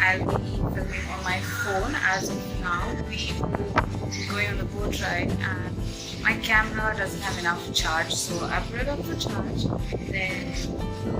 I'll be filming on my phone as of now. We will be going on the boat ride and my camera doesn't have enough charge, so I put it up for charge. Then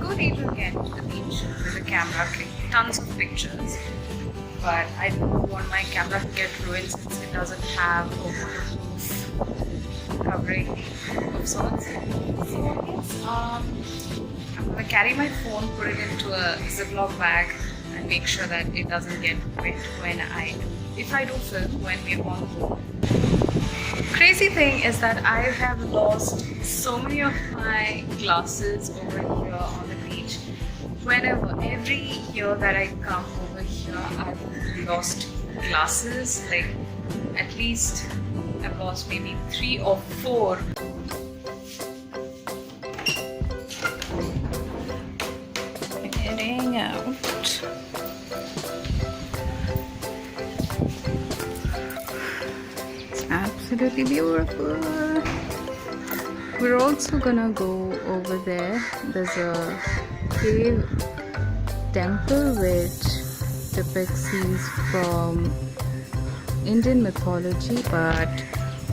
go later again to the beach with the camera, click tons of pictures. But I don't want my camera to get ruined since it doesn't have a waterproof covering of sorts. So yes, I'm gonna carry my phone, put it into a Ziploc bag, and make sure that it doesn't get wet if I do film when we're on the boat. Crazy thing is that I have lost so many of my glasses over here on the beach. Every year that I come over here, I've lost glasses. Like at least I've lost maybe 3 or 4. Heading out. It's absolutely beautiful. We're also gonna go over there. There's a cave temple which depicts scenes from Indian mythology, but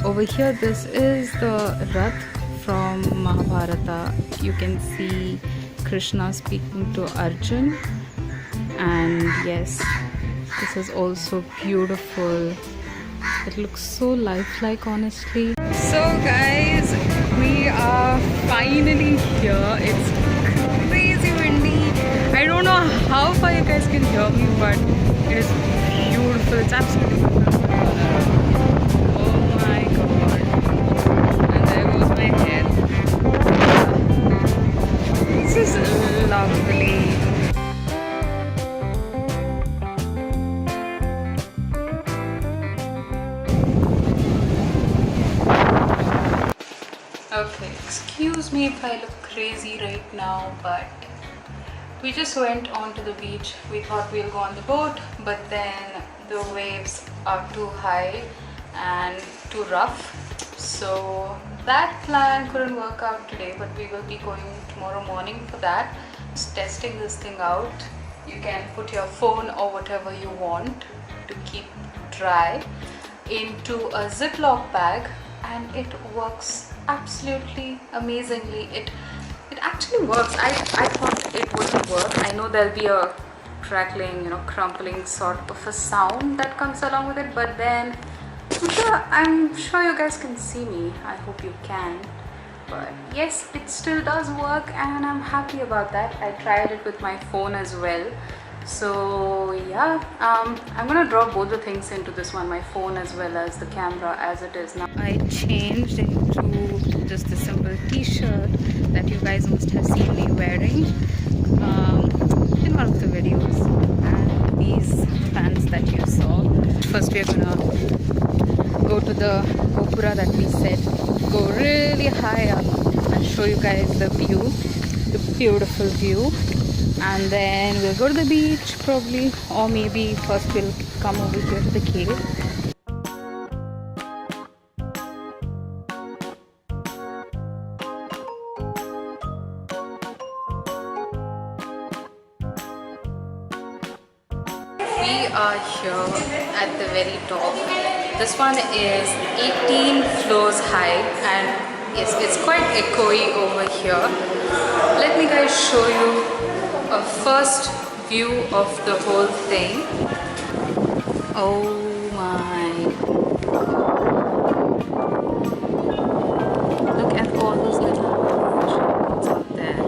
over here this is the Rath from Mahabharata. You can see Krishna speaking to Arjun, and yes, this is also beautiful. It looks so lifelike, honestly. So guys, we are finally here. It's crazy windy. I don't know how far you guys can hear me, but it is beautiful. It's absolutely beautiful. Oh my god. And there goes my head. This is lovely. Okay, excuse me if I look crazy right now, but we just went on to the beach. We thought we'll go on the boat, but then the waves are too high and too rough. So that plan couldn't work out today, but we will be going tomorrow morning for that. Just testing this thing out. You can put your phone or whatever you want to keep dry into a Ziploc bag, and it works absolutely amazingly. It actually works. I thought it wouldn't work. I know there'll be a crackling, crumpling sort of a sound that comes along with it, but then I'm sure you guys can see me. I hope you can. But yes, it still does work, and I'm happy about that. I tried it with my phone as well. So yeah, I'm gonna drop both the things into this one, my phone as well as the camera as it is now. I changed into just a simple t-shirt that you guys must have seen me wearing in one of the videos, and these pants that you saw. First we're gonna go to the Gopura that we said, go really high up and show you guys the view, the beautiful view. And then we'll go to the beach probably, or maybe first we'll come over here to the cave. We are here at the very top. This one is 18 floors high, and yes, it's quite echoey over here. Let me guys show you a first view of the whole thing. Oh my god. Look at all those little oceans out there.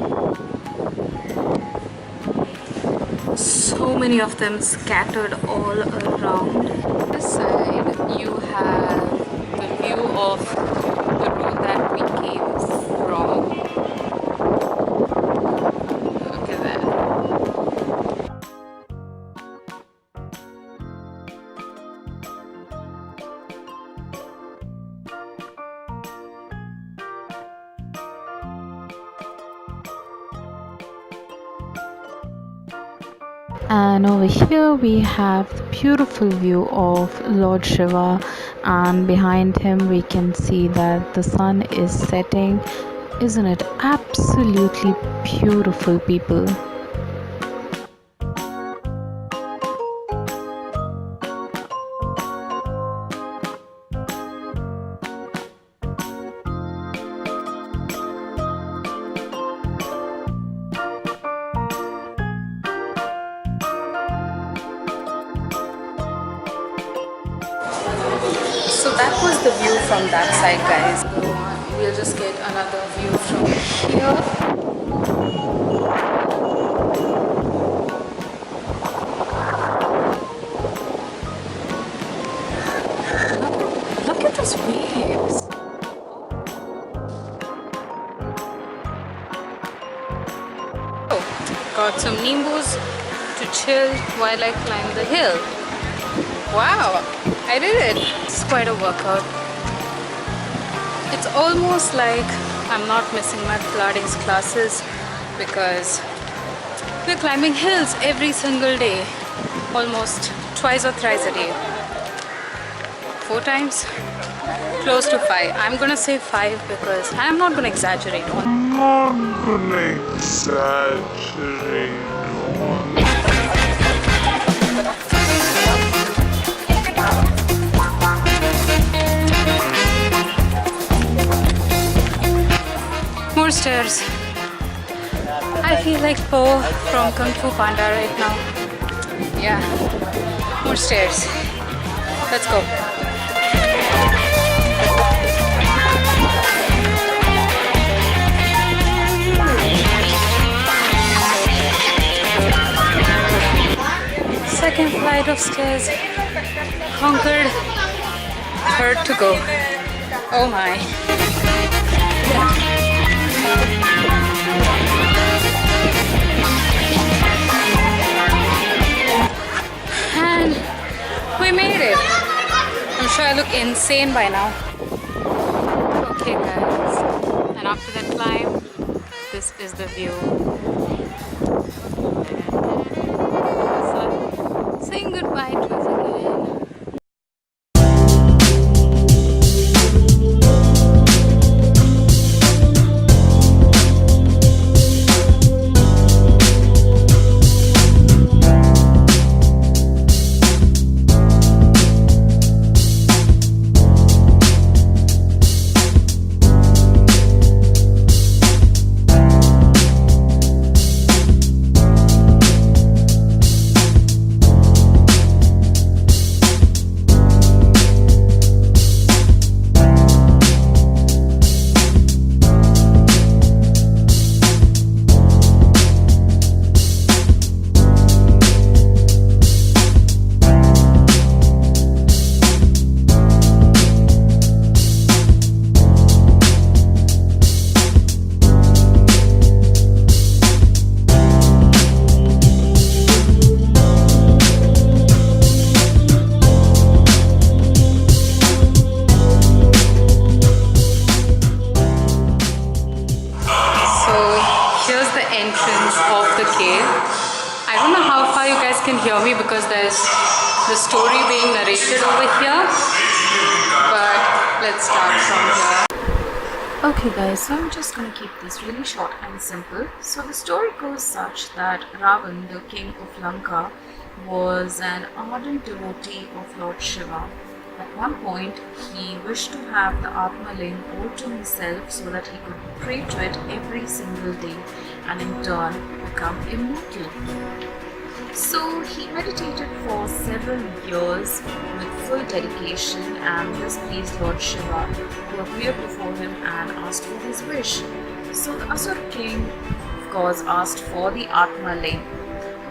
So many of them scattered all around. This side you have the view of the road that we came from. And over here we have the beautiful view of Lord Shiva, and behind him we can see that the sun is setting. Isn't it absolutely beautiful, people? that was the view from that side, guys. We'll just get another view from here. Look at those waves. Oh, got some nimbus to chill while I climb the hill. Wow, I did it. It's quite a workout. It's almost like I'm not missing my Pilates classes because we're climbing hills every single day, almost twice or thrice a day. 4 times? Close to 5. I'm gonna say 5 because I'm not gonna exaggerate on. More stairs. I feel like Po from Kung Fu Panda right now. Yeah, more stairs. Let's go. Second flight of stairs conquered. Third to go. Oh my. And we made it. I'm sure I look insane by now. Okay guys, and after that climb, this is the view. So, saying goodbye to us again. I don't know how far you guys can hear me because there's the story being narrated over here, but let's start from here. Okay guys, so I'm just gonna keep this really short and simple. So the story goes such that Ravan, the king of Lanka, was an ardent devotee of Lord Shiva. At one point, he wished to have the Atmaling all to himself so that he could pray to it every single day and in turn become immortal. So he meditated for several years with full dedication, and this pleased Lord Shiva, who appeared before him and asked for his wish. So the Asur king, of course, asked for the Atmaling.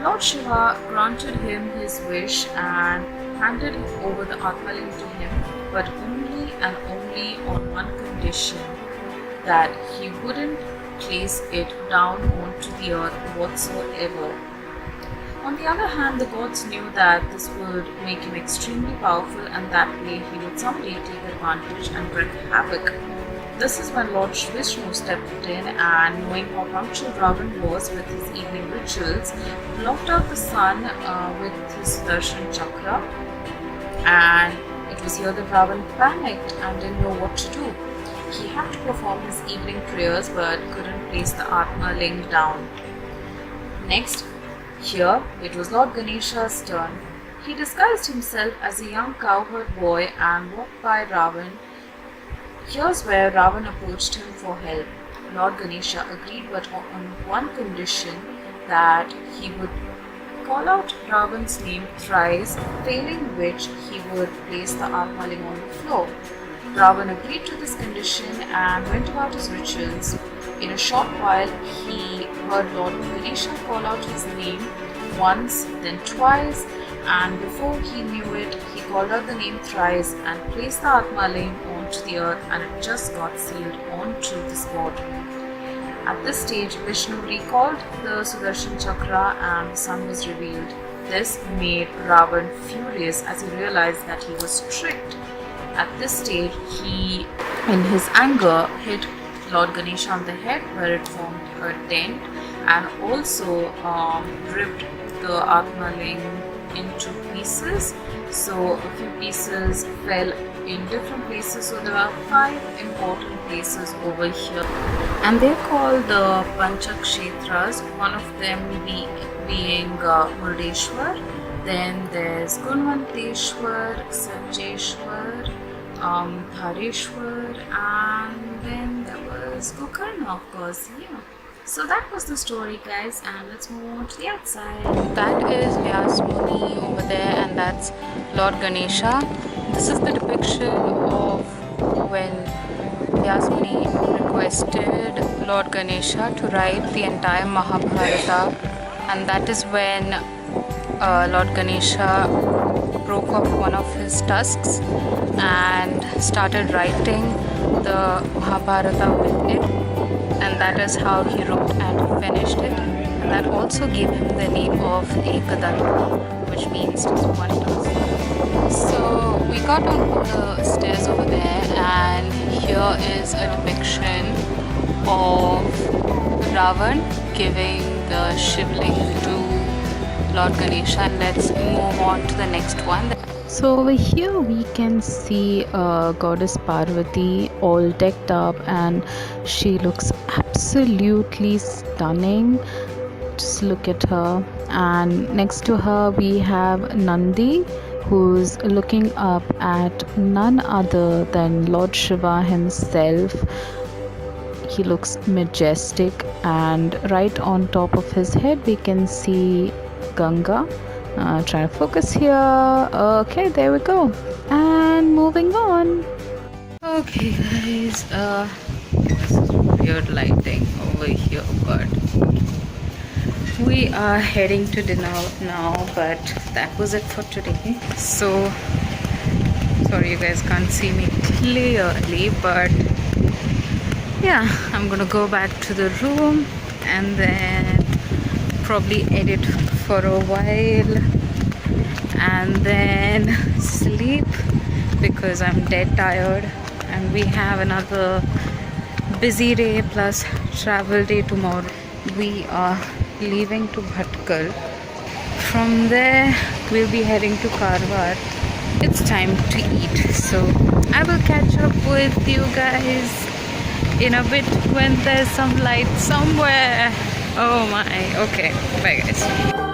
Lord Shiva granted him his wish and handed over the Atmaling to him, but only and only on one condition, that he wouldn't place it down onto the earth whatsoever. On the other hand, the gods knew that this would make him extremely powerful, and that way he would someday take advantage and wreak havoc. This is when Lord Vishnu stepped in and, knowing how punctual Ravan was with his evening rituals, blocked out the sun with his Sudarshan Chakra, and it was here that Ravan panicked and didn't know what to do. He had to perform his evening prayers but couldn't place the Atmaling down. Next, here it was Lord Ganesha's turn. He disguised himself as a young cowherd boy and walked by Ravan. Here's where Ravan approached him for help. Lord Ganesha agreed, but on one condition, that he would call out Ravan's name thrice, failing which he would place the Atmaling on the floor. Ravan agreed to this condition and went about his rituals. In a short while, he heard Lord Ganesha call out his name once, then twice, and before he knew it, he called out the name thrice and placed the Atmaling onto the earth, and it just got sealed onto the spot. At this stage, Vishnu recalled the Sudarshan Chakra and the sun was revealed. This made Ravan furious as he realized that he was tricked. At this stage, he, in his anger, hit Lord Ganesha on the head where it formed a dent, and also ripped the Atmaling into pieces. So a few pieces fell in different places. So there are 5 important places over here, and they're called the Panchakshetras. One of them being Murdeshwar. Then there's Gunvanteshwar, Sanjeshwar, Dhareshwar, and then there was Gokarna, of course. Yeah. So that was the story, guys, and let's move on to the outside. That is Vyas Muni over there, and that's Lord Ganesha. This is the depiction of when Vyas Muni requested Lord Ganesha to write the entire Mahabharata, and that is when Lord Ganesha broke off one of his tusks and started writing the Mahabharata with it, and that is how he wrote and finished it, and that also gave him the name of Ekadanta, which means just one tusk. So we got on the stairs over there, and here is a depiction of Ravan giving the shivling to Lord Ganesha. Let's move on to the next one. So over here we can see goddess Parvati all decked up, and she looks absolutely stunning. Just look at her. And next to her we have Nandi, who's looking up at none other than Lord Shiva himself. He looks majestic, and right on top of his head we can see Ganga. Try to focus here. Okay, there we go. And moving on. Okay, guys. This is weird lighting over here, but we are heading to dinner now. But that was it for today. So sorry you guys can't see me clearly, but yeah, I'm gonna go back to the room and then probably edit for a while and then sleep because I'm dead tired, and we have another busy day plus travel day tomorrow. We are leaving to Bhatkal. From there we'll be heading to Karwar. It's time to eat, so I will catch up with you guys in a bit when there's some light somewhere. Oh my, okay, bye guys.